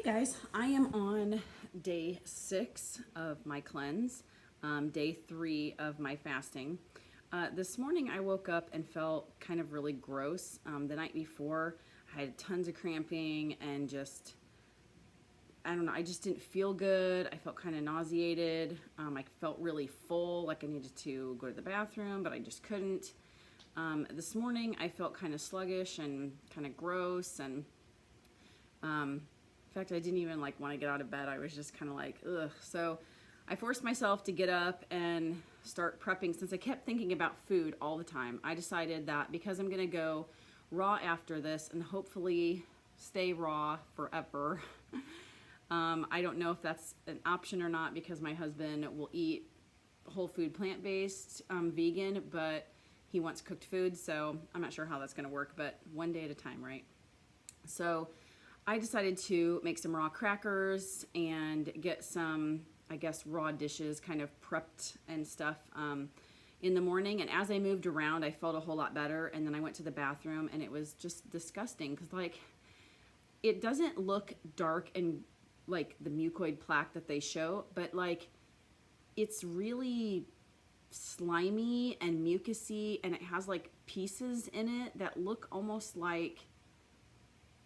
Guys, I am on day 6 of my cleanse, day 3 of my fasting. This morning I woke up and felt kind of really gross. The night before I had tons of cramping and I don't know, I just didn't feel good. I felt kind of nauseated. I felt really full, like I needed to go to the bathroom, but I just couldn't. This morning I felt kind of sluggish and kind of gross, and in fact, I didn't even want to get out of bed. I was just kind of like, ugh. So I forced myself to get up and start prepping. Since I kept thinking about food all the time, I decided that because I'm going to go raw after this and hopefully stay raw forever. I don't know if that's an option or not because my husband will eat whole food, plant-based, vegan, but he wants cooked food. So I'm not sure how that's going to work, but one day at a time, right? So I decided to make some raw crackers and get some, I guess, raw dishes kind of prepped and stuff in the morning. And as I moved around, I felt a whole lot better. And then I went to the bathroom and it was just disgusting because it doesn't look dark and like the mucoid plaque that they show, but it's really slimy and mucousy, and it has pieces in it that look almost like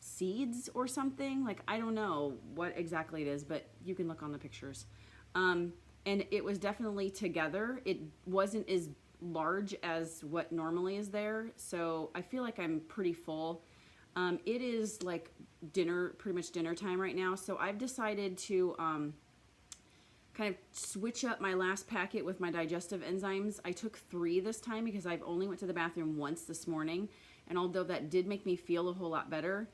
seeds or something. I don't know what exactly it is, but you can look on the pictures. And it was definitely together. It wasn't as large as what normally is there, so I feel like I'm pretty full. It is pretty much dinner time right now, so I've decided to kind of switch up my last packet with my digestive enzymes. I took 3 this time because I've only went to the bathroom once this morning, and although that did make me feel a whole lot better,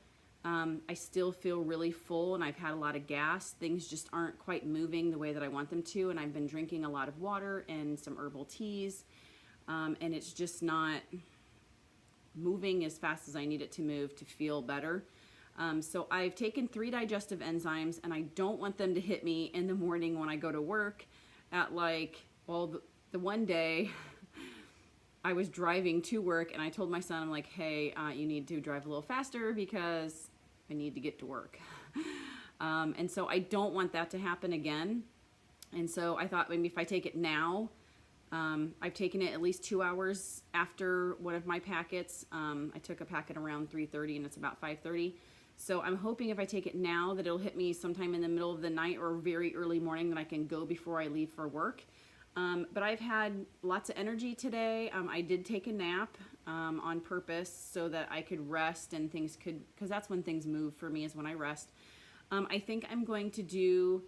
I still feel really full and I've had a lot of gas. Things just aren't quite moving the way that I want them to, and I've been drinking a lot of water and some herbal teas, and it's just not moving as fast as I need it to move to feel better. So I've taken 3 digestive enzymes, and I don't want them to hit me in the morning when I go to work at the one day I was driving to work and I told my son, I'm like, hey, you need to drive a little faster because I need to get to work. And so I don't want that to happen again. And so I thought maybe if I take it now, I've taken it at least 2 hours after one of my packets. I took a packet around 3:30 and it's about 5:30. So I'm hoping if I take it now that it'll hit me sometime in the middle of the night or very early morning that I can go before I leave for work. But I've had lots of energy today. I did take a nap on purpose so that I could rest and things could, because that's when things move for me, is when I rest. I think I'm going to do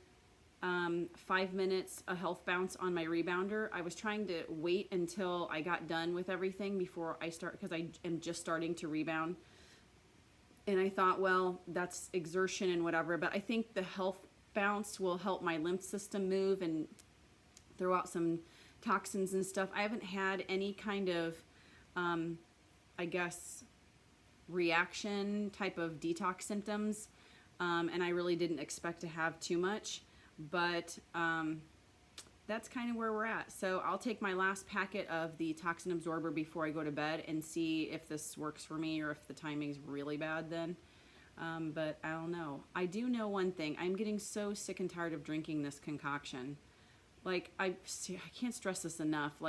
5 minutes a health bounce on my rebounder. I was trying to wait until I got done with everything before I start, because I am just starting to rebound. And I thought, well, that's exertion and whatever, but I think the health bounce will help my lymph system move and throw out some toxins and stuff. I haven't had any kind of, I guess, reaction type of detox symptoms, and I really didn't expect to have too much, but that's kind of where we're at. So I'll take my last packet of the toxin absorber before I go to bed and see if this works for me or if the timing's really bad then. But I don't know. I do know one thing. I'm getting so sick and tired of drinking this concoction. I can't stress this enough.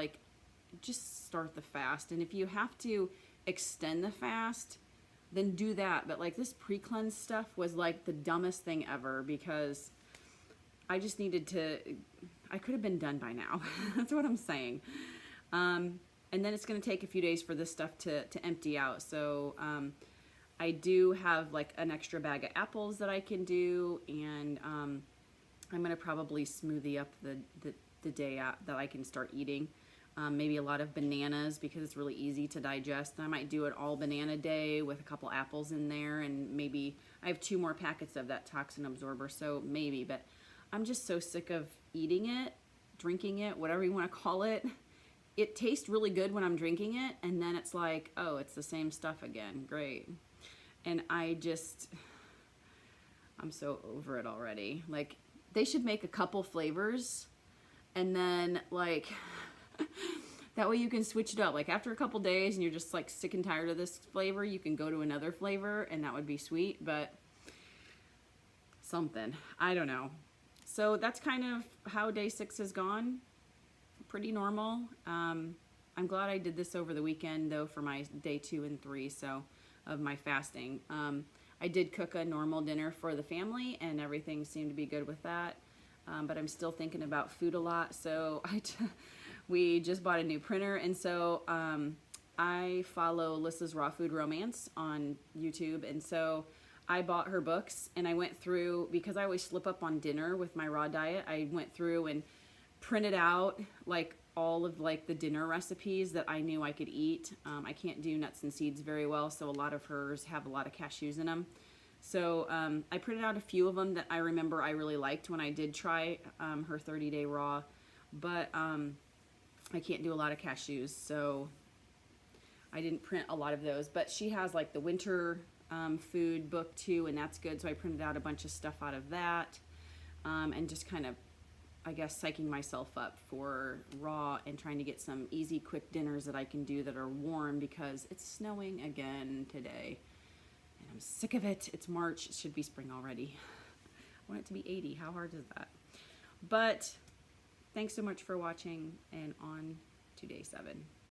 Just start the fast. And if you have to extend the fast, then do that. But this pre-cleanse stuff was the dumbest thing ever, because I just needed to, I could have been done by now. That's what I'm saying. And then it's going to take a few days for this stuff to empty out. So I do have an extra bag of apples that I can do, and I'm going to probably smoothie up the day out that I can start eating. Maybe a lot of bananas because it's really easy to digest. And I might do an all banana day with a couple apples in there, and maybe I have 2 more packets of that toxin absorber, so maybe. But I'm just so sick of eating it, drinking it, whatever you want to call it. It tastes really good when I'm drinking it, and then it's like, oh, it's the same stuff again. Great. And I'm so over it already. They should make a couple flavors, and then that way you can switch it up. After a couple days and you're just sick and tired of this flavor, you can go to another flavor, and that would be sweet. But something. I don't know. So that's kind of how day 6 has gone. Pretty normal. I'm glad I did this over the weekend though for my day 2 and 3 so of my fasting. I did cook a normal dinner for the family and everything seemed to be good with that. But I'm still thinking about food a lot. So we just bought a new printer, and so I follow Lissa's Raw Food Romance on YouTube, and so I bought her books and I went through, because I always slip up on dinner with my raw diet, I went through and printed out like all of like the dinner recipes that I knew I could eat. I can't do nuts and seeds very well, so a lot of hers have a lot of cashews in them. So I printed out a few of them that I remember I really liked when I did try her 30-day raw, but I can't do a lot of cashews, so I didn't print a lot of those. But she has like the winter food book too, and that's good, so I printed out a bunch of stuff out of that, and just kind of, I guess, psyching myself up for raw and trying to get some easy, quick dinners that I can do that are warm because it's snowing again today. And I'm sick of it. It's March. It should be spring already. I want it to be 80. How hard is that? But thanks so much for watching, and on to day 7.